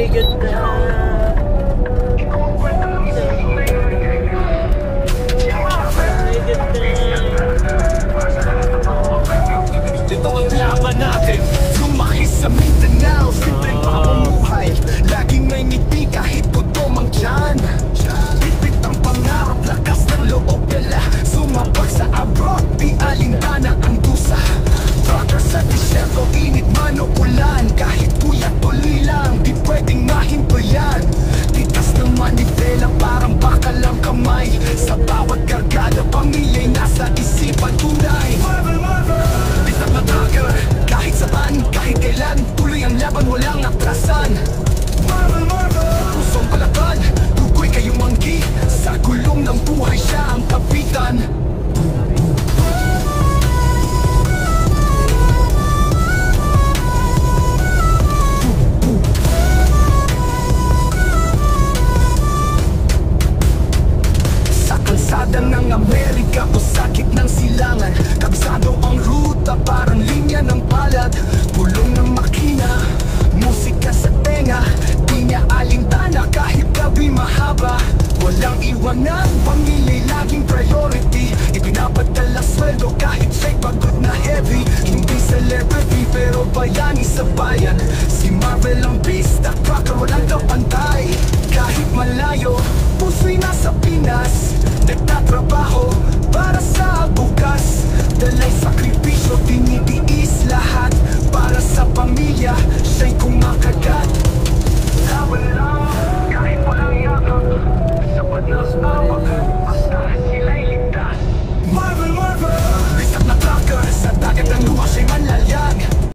Ay, ganda. Ay, ganda. Ito ang laban natin. Lumaki sa Mindanao, simpleng pamumuhay. Laging may ngiti kahit gutom ang tiyan. Bitbit ang pangarap, lakas ng loob nila. Sumapag sa abroad, di alintana ang dusa. Trucker sa disyerto, init man o ulan. Kahit kuya tuloy lang, di pwedeng mahintoyan. Titas ng manibela, parang bakal ang kamay. Sa bawat kargada, pamilya'y nasa isipan tunay. Bitang na trucker, kahit saan, kahit kailan. Tuloy ang laban, walang atrasan. Pusong palakad, tukoy kayong manggi. Sa gulong ng buhay siya ang kapitan. Sa kalsada ng Amerika o sakit ng silangan, kabisado ang ruta, parang linya ng palad. Pulong ng makina, musika sa tenga, di niya alintana kahit gabi mahaba. Walang iwanan, pamilya laging priority. Ipinapadala sweldo kahit fake, pagod na heavy. Hindi celebrity pero bayani sa bayan. Si Marvel ang beast, at rocker walang kapantay. Kahit malayo, puso'y nasa Pinas. Nagtatrabaho para sa bukas, dalay sakripisyo, tinitiis lahat.